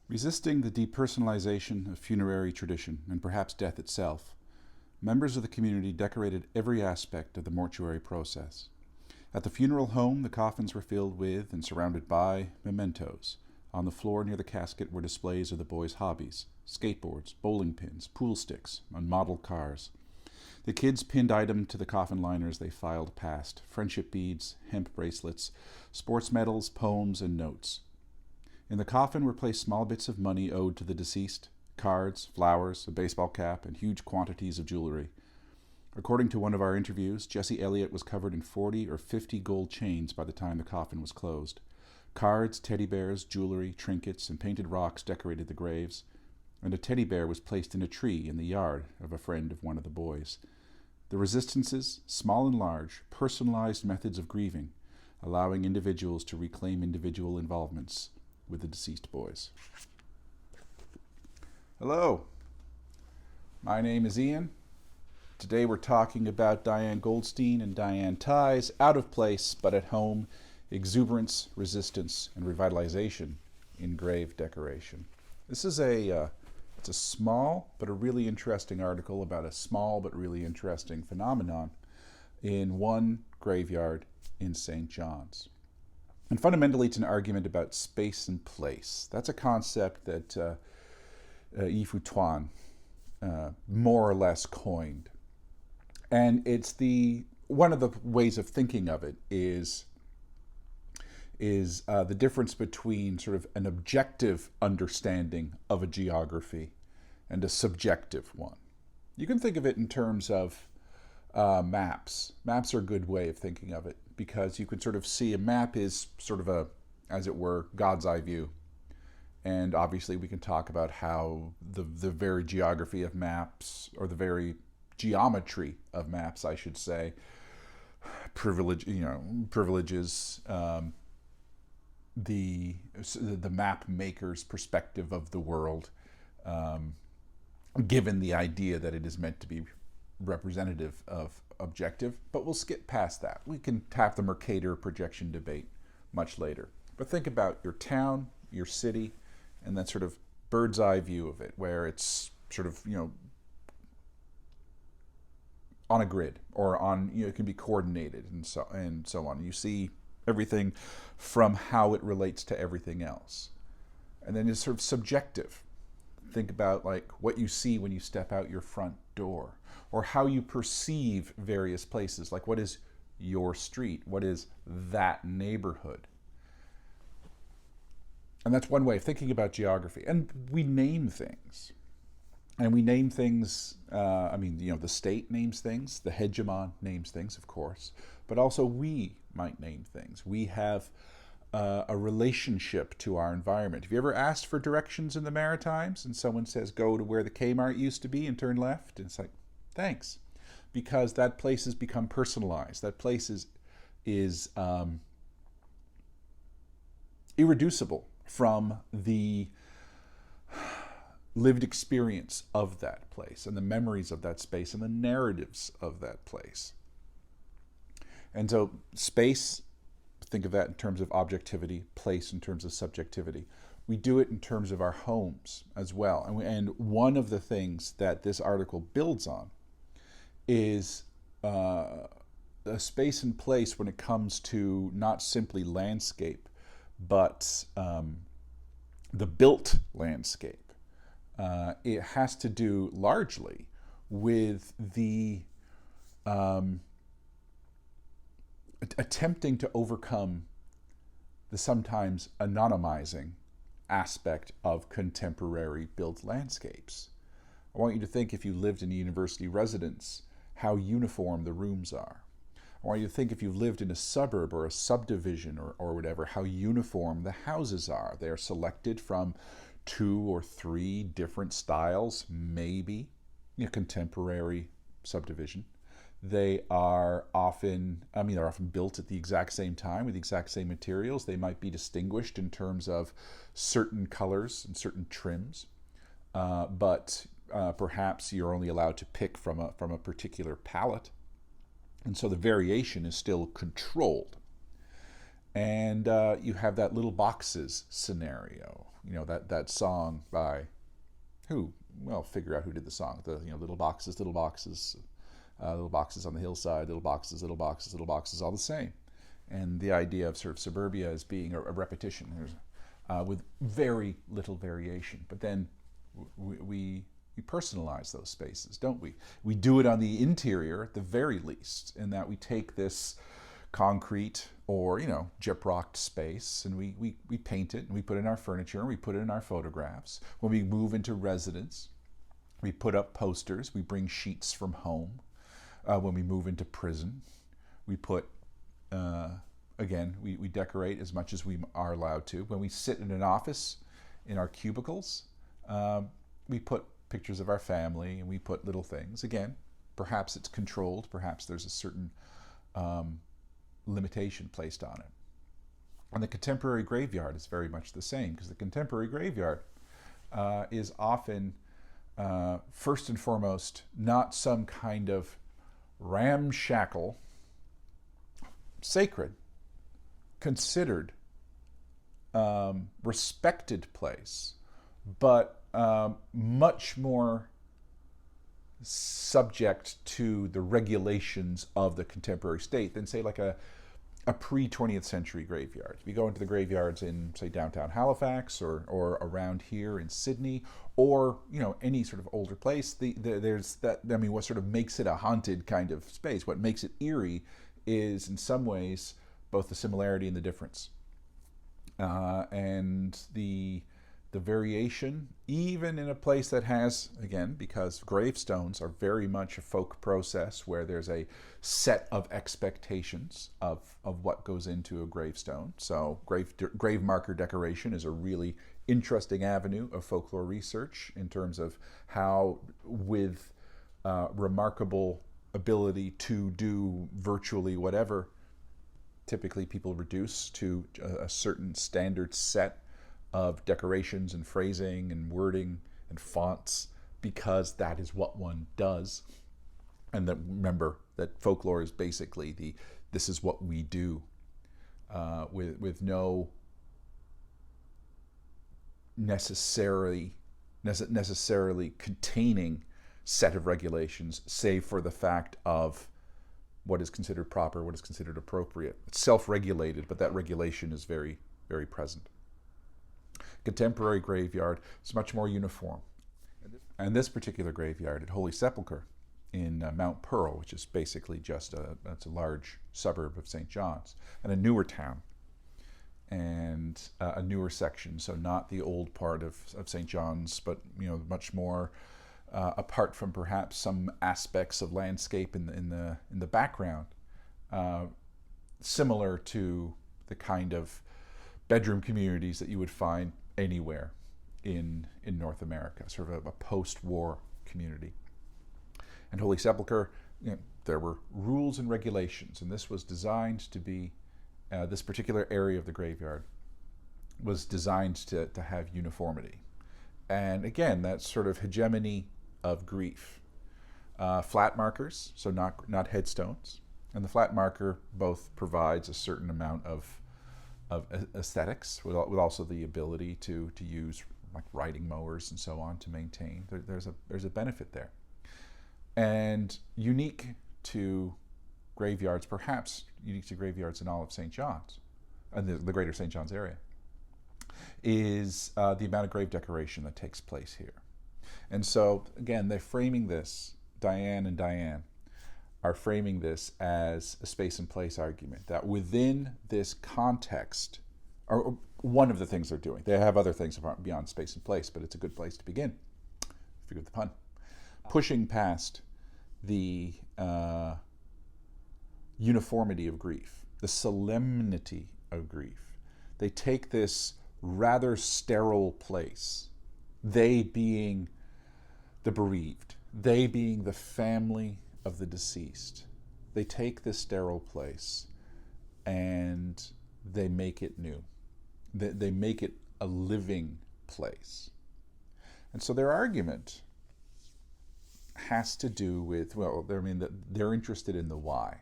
Resisting the depersonalization of funerary tradition, and perhaps death itself, members of the community decorated every aspect of the mortuary process. At the funeral home, the coffins were filled with and surrounded by mementos. On the floor near the casket were displays of the boys' hobbies: skateboards, bowling pins, pool sticks, and model cars. The kids pinned items to the coffin liners they filed past: friendship beads, hemp bracelets, sports medals, poems, and notes. In the coffin were placed small bits of money owed to the deceased: cards, flowers, a baseball cap, and huge quantities of jewelry. According to one of our interviews, Jesse Elliott was covered in 40 or 50 gold chains by the time the coffin was closed. Cards, teddy bears, jewelry, trinkets, and painted rocks decorated the graves, and a teddy bear was placed in a tree in the yard of a friend of one of the boys. The resistances, small and large, personalized methods of grieving, allowing individuals to reclaim individual involvements with the deceased boys. Hello, my name is Ian. Today we're talking about Diane Goldstein and Diane Tye's Out of Place but at Home: Exuberance, Resistance, and Revitalization in Grave Decoration. This is it's a small but a really interesting article about a small but really interesting phenomenon in one graveyard in St. John's. And fundamentally, it's an argument about space and place. That's a concept that Yves Tuan more or less coined. And it's one of the ways of thinking of it is the difference between sort of an objective understanding of a geography and a subjective one. You can think of it in terms of maps. Maps are a good way of thinking of it, because you can sort of see a map is sort of a, as it were, God's eye view. And obviously we can talk about how the very geography of maps, or the very geometry of maps, I should say, privileges the map maker's perspective of the world, given the idea that it is meant to be representative of objective. But we'll skip past that. We can tap the Mercator projection debate much later. But think about your town, your city, and that sort of bird's eye view of it, where it's sort of, on a grid, or on, it can be coordinated and so on. You see everything from how it relates to everything else. And then it's sort of subjective. Think about like what you see when you step out your front door, or how you perceive various places. Like, what is your street? What is that neighborhood? And that's one way of thinking about geography. And we name things. And we name things, the state names things, the hegemon names things, of course, but also we might name things. We have a relationship to our environment. Have you ever asked for directions in the Maritimes and someone says, go to where the Kmart used to be and turn left? And it's like, thanks. Because that place has become personalized. That place is irreducible from the lived experience of that place, and the memories of that space, and the narratives of that place. And so space, think of that in terms of objectivity; place in terms of subjectivity. We do it in terms of our homes as well. And one of the things that this article builds on is a space and place when it comes to not simply landscape, but the built landscape. It has to do largely with the attempting to overcome the sometimes anonymizing aspect of contemporary built landscapes. I want you to think, if you lived in a university residence, how uniform the rooms are. I want you to think, if you've lived in a suburb or a subdivision or whatever, how uniform the houses are. They are selected from 2 or 3 different styles, maybe a contemporary subdivision. They are often, they're often built at the exact same time with the exact same materials. They might be distinguished in terms of certain colors and certain trims, but perhaps you're only allowed to pick from a particular palette. And so the variation is still controlled. And you have that little boxes scenario. That song by who? Well, figure out who did the song. The little boxes, little boxes, little boxes on the hillside, little boxes, little boxes, little boxes, all the same. And the idea of sort of suburbia as being a repetition, with very little variation. But then we personalize those spaces, don't we? We do it on the interior at the very least, in that we take this concrete or gyprocked space, and we paint it, and we put in our furniture, and we put it in our photographs. When we move into residence, we put up posters, we bring sheets from home. When we move into prison, we put again, we decorate as much as we are allowed to. When we sit in an office in our cubicles, we put pictures of our family, and we put little things. Again, perhaps it's controlled, perhaps there's a certain limitation placed on it. And the contemporary graveyard is very much the same, because the contemporary graveyard is often, first and foremost, not some kind of ramshackle, sacred, considered, respected place, but much more subject to the regulations of the contemporary state than, say, like a pre-20th century graveyard. If you go into the graveyards in, say, downtown Halifax or around here in Sydney, or any sort of older place, there's that. I mean, what sort of makes it a haunted kind of space, what makes it eerie, is in some ways both the similarity and the difference, and the variation, even in a place that has, again, because gravestones are very much a folk process where there's a set of expectations of what goes into a gravestone. So grave marker decoration is a really interesting avenue of folklore research in terms of how, with remarkable ability to do virtually whatever, typically people reduce to a certain standard set of decorations and phrasing and wording and fonts, because that is what one does. And that, remember that folklore is basically this is what we do, with no necessarily containing set of regulations, save for the fact of what is considered proper, what is considered appropriate. It's self-regulated, but that regulation is very, very present. Contemporary graveyard is much more uniform. And this particular graveyard at Holy Sepulchre in Mount Pearl, which is basically just that's a large suburb of St. John's, and a newer town, and a newer section, so not the old part of St. John's, but much more apart from perhaps some aspects of landscape in the background, similar to the kind of bedroom communities that you would find anywhere in North America, sort of a post-war community. And Holy Sepulchre, there were rules and regulations, and this was designed to be, this particular area of the graveyard was designed to have uniformity. And again, that sort of hegemony of grief. Flat markers, so not headstones, and the flat marker both provides a certain amount of aesthetics, with also the ability to use like riding mowers and so on to maintain. There's a benefit there, and unique to graveyards, perhaps unique to graveyards in all of St. John's, and the greater St. John's area, is the amount of grave decoration that takes place here. And so again, they're framing this. Diane and Diane are framing this as a space and place argument, that within this context, or one of the things they're doing, they have other things beyond space and place, but it's a good place to begin, forgive the pun, pushing past the uniformity of grief, the solemnity of grief. They take this rather sterile place, they being the bereaved, they being the family of the deceased. They take this sterile place and they make it new. They make it a living place. And so their argument has to do with, well, they're interested in the why,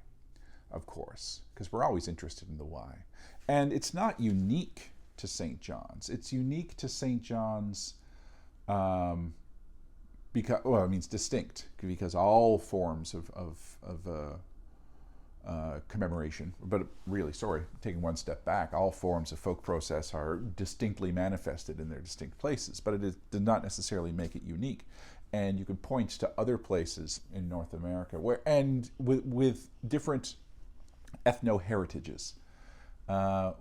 of course, because we're always interested in the why. And it's not unique to St. John's. It's unique to St. John's because, well, I mean, it's distinct because all forms of commemoration, but really, taking one step back, all forms of folk process are distinctly manifested in their distinct places, but it does not necessarily make it unique. And you can point to other places in North America where, and with different ethno-heritages,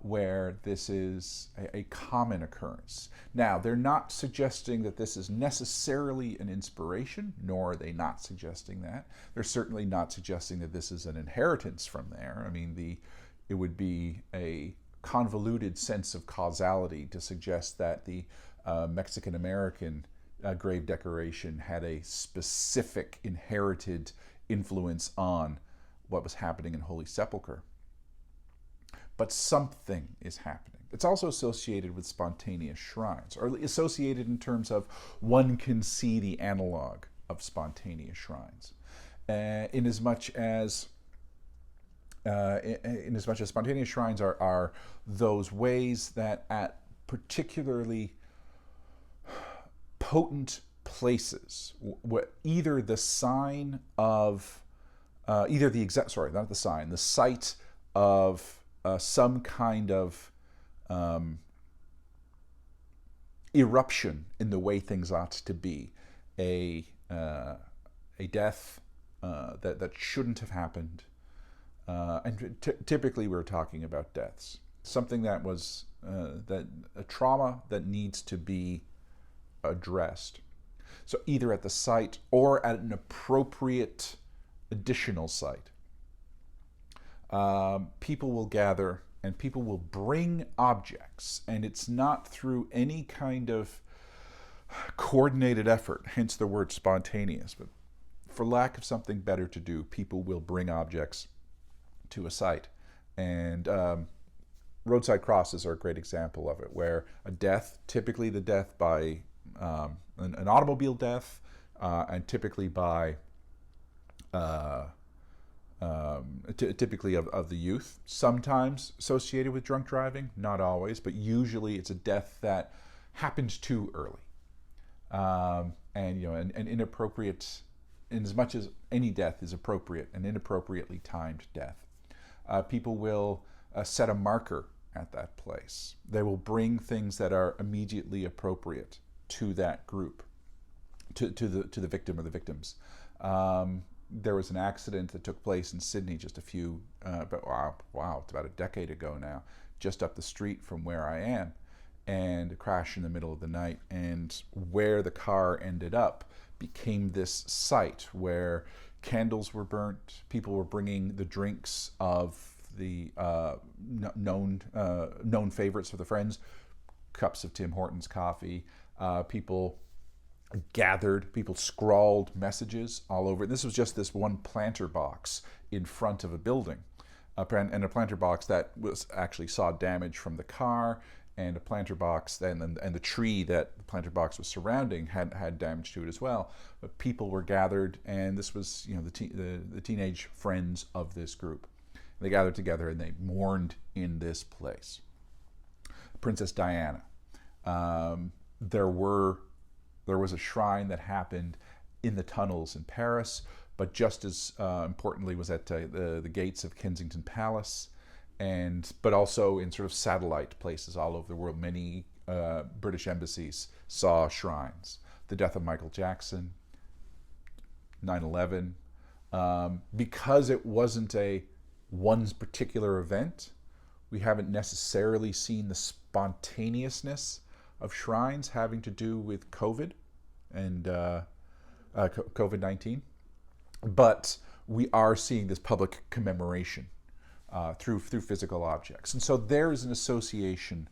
where this is a common occurrence. Now, they're not suggesting that this is necessarily an inspiration, nor are they not suggesting that. They're certainly not suggesting that this is an inheritance from there. I mean, it would be a convoluted sense of causality to suggest that the Mexican-American grave decoration had a specific inherited influence on what was happening in Holy Sepulchre. But something is happening. It's also associated with spontaneous shrines, or associated in terms of one can see the analog of spontaneous shrines. Inasmuch as spontaneous shrines are those ways that at particularly potent places, either the sign of, the site of some kind of eruption in the way things ought to be, a death that shouldn't have happened, and typically we're talking about deaths, something that was a trauma that needs to be addressed. So either at the site or at an appropriate additional site. People will gather and people will bring objects, and it's not through any kind of coordinated effort, hence the word spontaneous, but for lack of something better to do, people will bring objects to a site. And roadside crosses are a great example of it, where a death, typically the death by an automobile death, and typically by typically of the youth, sometimes associated with drunk driving, not always, but usually it's a death that happened too early, and an inappropriate, in as much as any death is appropriate, an inappropriately timed death. People will set a marker at that place. They will bring things that are immediately appropriate to that group, to the victim or the victims. There was an accident that took place in Sydney just it's about a decade ago now, just up the street from where I am, and a crash in the middle of the night, and where the car ended up became this site where candles were burnt, people were bringing the drinks of the known favorites of the friends, cups of Tim Hortons coffee, people gathered, people scrawled messages all over. This was just this one planter box in front of a building, and a planter box that was actually saw damage from the car, and a planter box and the tree that the planter box was surrounding had damage to it as well. But people were gathered, and this was the teenage friends of this group. They gathered together and they mourned in this place. Princess Diana. There was a shrine that happened in the tunnels in Paris, but just as importantly was at the gates of Kensington Palace, but also in sort of satellite places all over the world. Many British embassies saw shrines. The death of Michael Jackson, 9/11, because it wasn't a one's particular event, we haven't necessarily seen the spontaneousness of shrines having to do with COVID and COVID-19, but we are seeing this public commemoration through physical objects, and so there is an association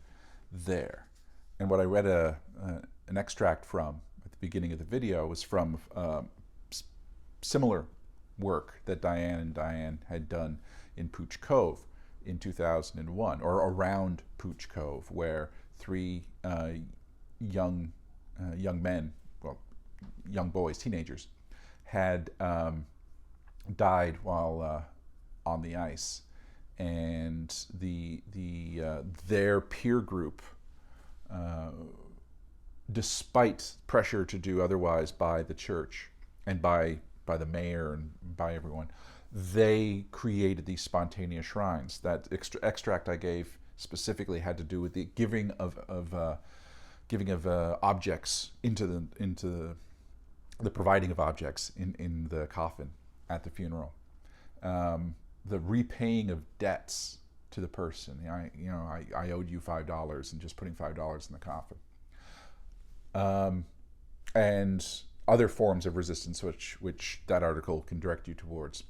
there. And what I read an extract from at the beginning of the video was from similar work that Diane had done in Pooch Cove in 2001, or around Pooch Cove, where three young men, well, young boys, teenagers, had died while on the ice, and their peer group, despite pressure to do otherwise by the church and by the mayor and by everyone, they created these spontaneous shrines. That extract I gave specifically had to do with the giving of objects into the providing of objects in the coffin at the funeral, the repaying of debts to the person. I owed you $5, and just putting $5 in the coffin, and other forms of resistance which that article can direct you towards.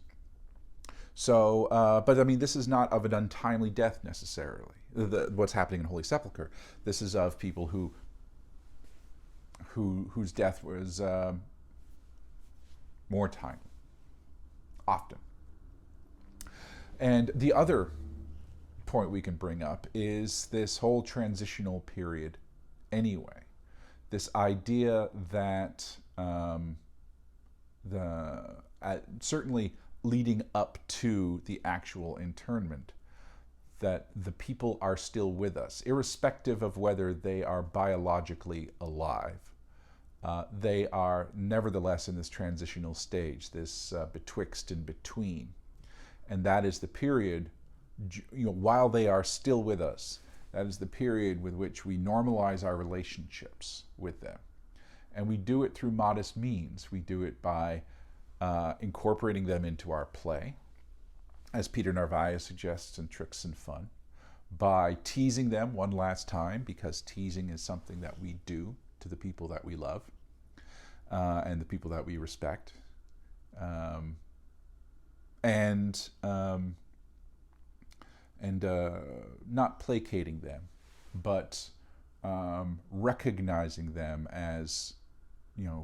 So, but I mean, this is not of an untimely death necessarily. What's happening in Holy Sepulchre, this is of people whose death was more timely, often. And the other point we can bring up is this whole transitional period anyway. This idea that certainly leading up to the actual internment, that the people are still with us, irrespective of whether they are biologically alive. They are nevertheless in this transitional stage, this betwixt and between. And that is the period, while they are still with us, that is the period with which we normalize our relationships with them. And we do it through modest means. We do it by incorporating them into our play, as Peter Narváez suggests in Tricks and Fun, by teasing them one last time, because teasing is something that we do to the people that we love and the people that we respect, and not placating them, but recognizing them as,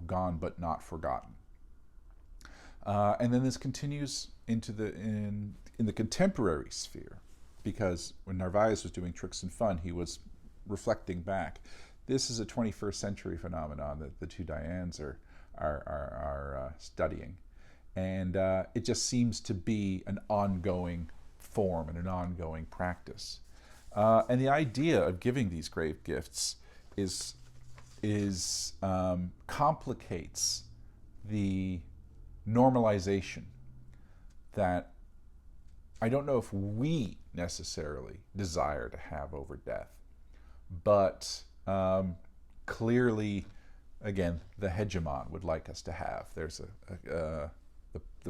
gone but not forgotten. And then this continues into in the contemporary sphere, because when Narváez was doing Tricks and Fun, he was reflecting back. This is a 21st century phenomenon that the two Dianes are studying, and it just seems to be an ongoing form and an ongoing practice. And the idea of giving these grave gifts complicates the normalization that I don't know if we necessarily desire to have over death, but clearly, again, the hegemon would like us to have. There's the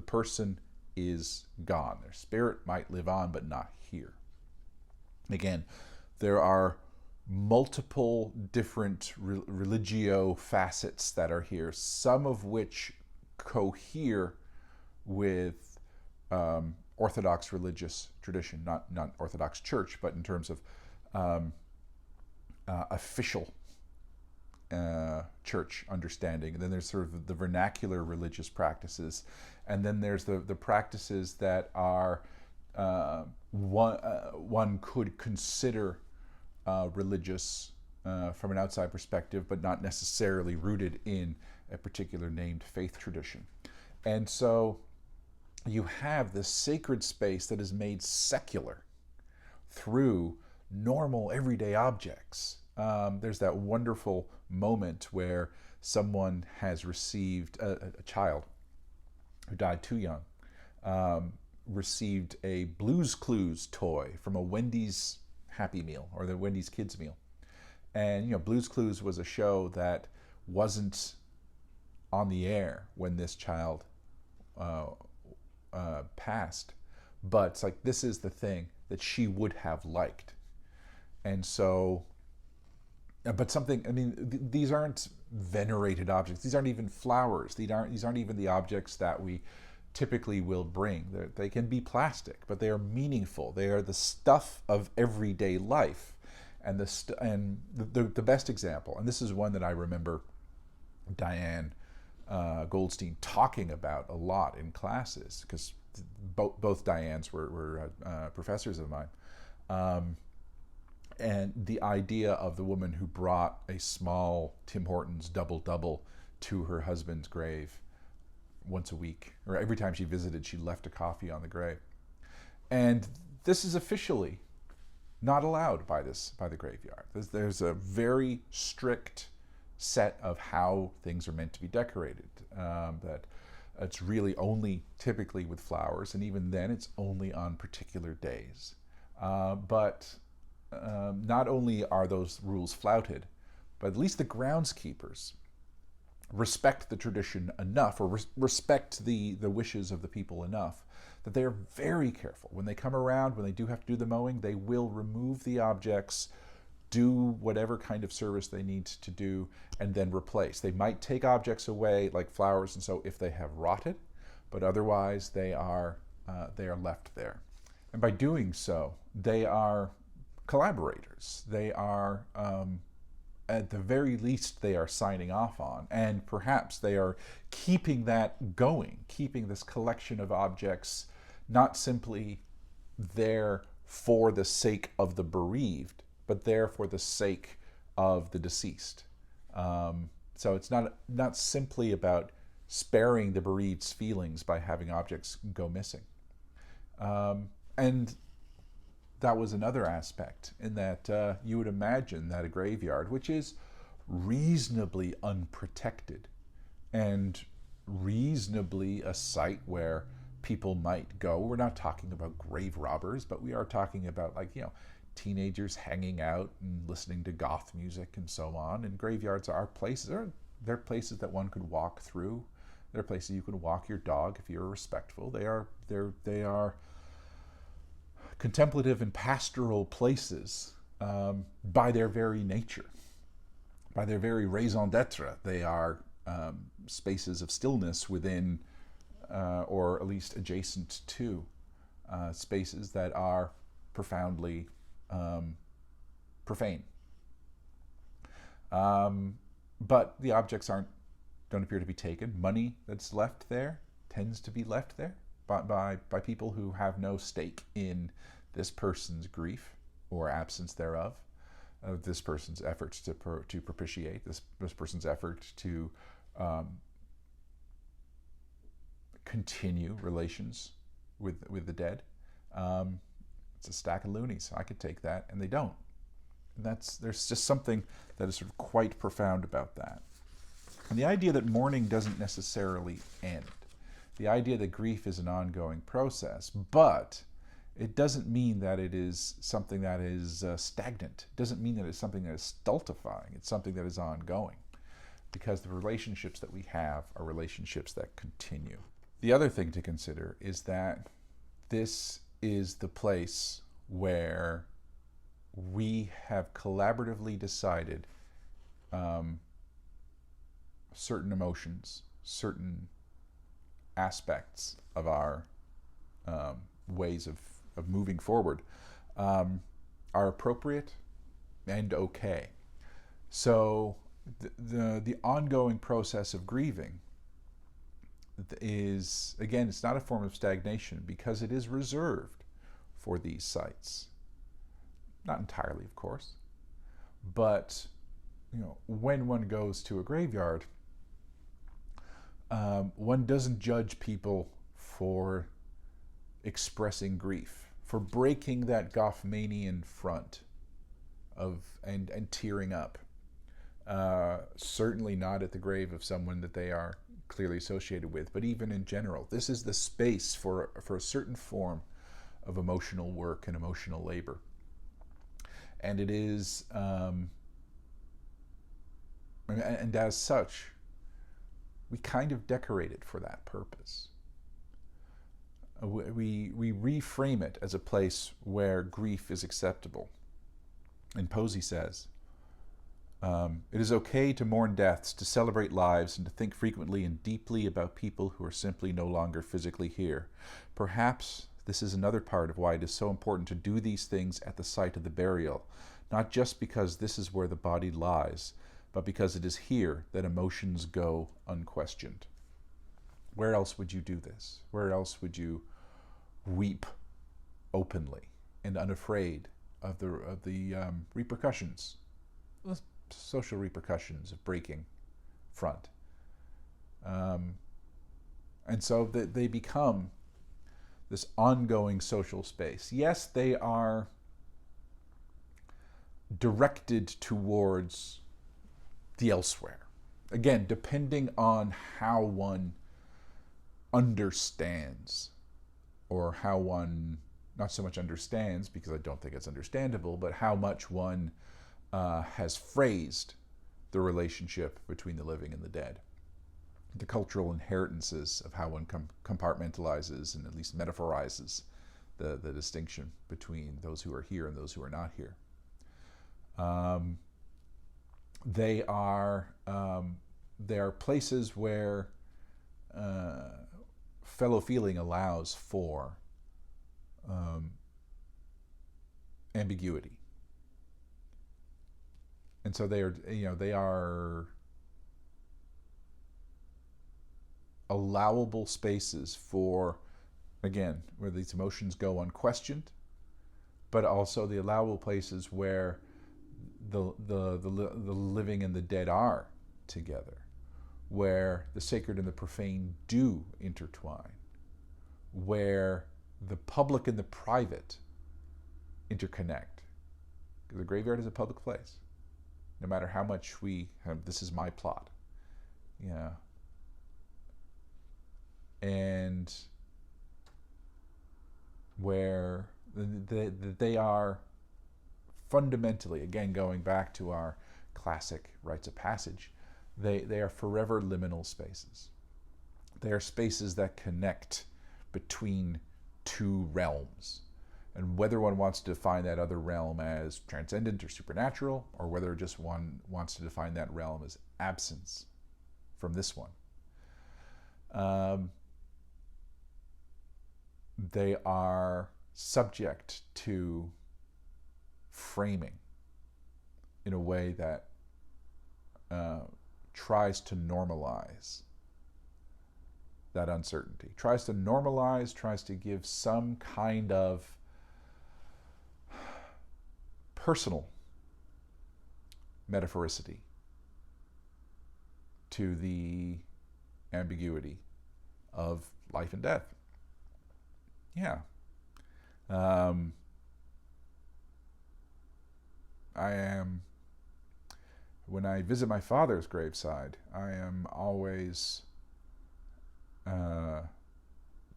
person is gone. Their spirit might live on, but not here. Again, there are multiple different religio facets that are here, some of which cohere with Orthodox religious tradition, not Orthodox Church, but in terms of official church understanding. And then there's sort of the vernacular religious practices, and then there's the practices that are one could consider religious from an outside perspective, but not necessarily rooted in a particular named faith tradition. And so you have this sacred space that is made secular through normal everyday objects. There's that wonderful moment where someone has received, a child who died too young, received a Blue's Clues toy from a Wendy's Happy Meal, or the Wendy's Kids Meal. And Blue's Clues was a show that wasn't on the air when this child passed, but it's like, this is the thing that she would have liked. And so, but something, I mean, these aren't venerated objects. These aren't even flowers. These aren't even the objects that we typically will bring. They can be plastic, but they are meaningful. They are the stuff of everyday life. And the best example, and this is one that I remember Diane Goldstein talking about a lot in classes, because both Dianes were professors of mine. And the idea of the woman who brought a small Tim Hortons double-double to her husband's grave once a week, or every time she visited, she left a coffee on the grave. And this is officially not allowed by the graveyard. There's a very strict set of how things are meant to be decorated. That it's really only typically with flowers, and even then it's only on particular days. But not only are those rules flouted, but at least the groundskeepers respect the tradition enough, or respect the wishes of the people enough, that they are very careful. When they come around, when they do have to do the mowing, they will remove the objects, do whatever kind of service they need to do, and then replace. They might take objects away, like flowers and so, if they have rotted, but otherwise they are left there. And by doing so, they are collaborators. They are, at the very least, they are signing off on, and perhaps they are keeping that going, keeping this collection of objects not simply there for the sake of the bereaved, but there for the sake of the deceased. So it's not simply about sparing the bereaved's feelings by having objects go missing. And that was another aspect, in that you would imagine that a graveyard, which is reasonably unprotected and reasonably a site where people might go. We're not talking about grave robbers, but we are talking about, like, teenagers hanging out and listening to goth music and so on. And graveyards are places, they're places that one could walk through. They're places you can walk your dog if you're respectful. They are contemplative and pastoral places by their very nature, by their very raison d'etre. They are spaces of stillness within, or at least adjacent to, spaces that are profoundly profane. But the objects don't appear to be taken. Money that's left there tends to be left there by people who have no stake in this person's grief or absence thereof, this person's efforts to propitiate, this person's effort to continue relations with the dead. It's a stack of loonies. I could take that, and they don't. And there's just something that is sort of quite profound about that. And the idea that mourning doesn't necessarily end. The idea that grief is an ongoing process, but it doesn't mean that it is something that is stagnant. It doesn't mean that it's something that is stultifying. It's something that is ongoing, because the relationships that we have are relationships that continue. The other thing to consider is that this is the place where we have collaboratively decided certain emotions, certain aspects of our ways of moving forward are appropriate and okay. So the ongoing process of grieving is, again, it's not a form of stagnation, because it is reserved for these sites. Not entirely, of course, but when one goes to a graveyard, one doesn't judge people for expressing grief, for breaking that Goffmanian front and tearing up. Certainly not at the grave of someone that they are clearly associated with, but even in general. This is the space for a certain form of emotional work and emotional labor. And it is, and as such, we kind of decorate it for that purpose. We reframe it as a place where grief is acceptable. And Posey says, it is okay to mourn deaths, to celebrate lives, and to think frequently and deeply about people who are simply no longer physically here. Perhaps this is another part of why it is so important to do these things at the site of the burial, not just because this is where the body lies, but because it is here that emotions go unquestioned. Where else would you do this? Where else would you weep openly and unafraid of the repercussions, the social repercussions of breaking front? And so they become this ongoing social space. Yes, they are directed towards the elsewhere. Again, depending on how one understands, or how one, not so much understands, because I don't think it's understandable, but how much one has phrased the relationship between the living and the dead. The cultural inheritances of how one compartmentalizes and at least metaphorizes the distinction between those who are here and those who are not here. They are places where fellow feeling allows for ambiguity, and so they are allowable spaces for, again, where these emotions go unquestioned, but also the allowable places where the living and the dead are together, where the sacred and the profane do intertwine, where the public and the private interconnect. Because the graveyard is a public place, no matter how much we have, this is my plot. Yeah. And where they are fundamentally, again, going back to our classic rites of passage, they are forever liminal spaces. They are spaces that connect between two realms. And whether one wants to define that other realm as transcendent or supernatural, or whether just one wants to define that realm as absence from this one, they are subject to framing in a way that tries to normalize that uncertainty, tries to give some kind of personal metaphoricity to the ambiguity of life and death. Yeah. When I visit my father's graveside, I am always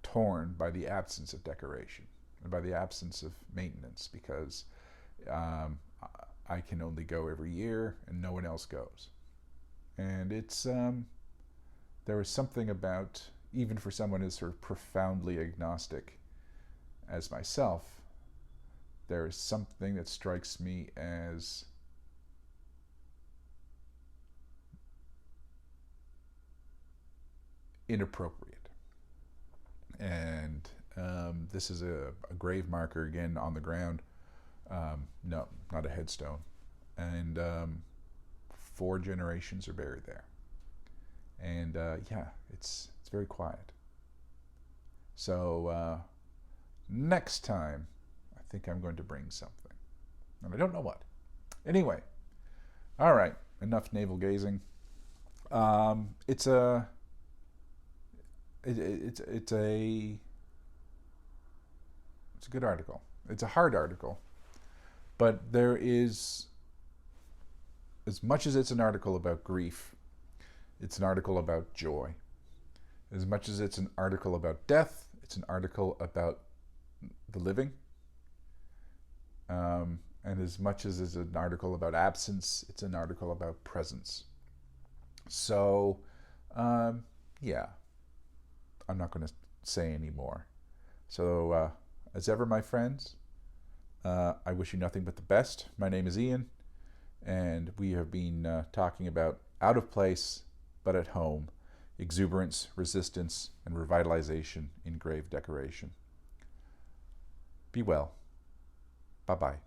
torn by the absence of decoration and by the absence of maintenance, because I can only go every year and no one else goes. And it's there is something about, even for someone who's sort of profoundly agnostic as myself, there is something that strikes me as inappropriate. And this is a grave marker, again, on the ground. No, not a headstone. And 4 generations are buried there. And yeah, it's very quiet. So next time, I think I'm going to bring something. And I don't know what. Anyway, all right, enough navel gazing. It's a good article. It's a hard article, but there is, as much as it's an article about grief, it's an article about joy. As much as it's an article about death, it's an article about the living. And as much as it's an article about absence, it's an article about presence. So, yeah, I'm not going to say any more. So, as ever, my friends, I wish you nothing but the best. My name is Ian, and we have been talking about out of place, but at home, exuberance, resistance, and revitalization in grave decoration. Be well. Bye-bye.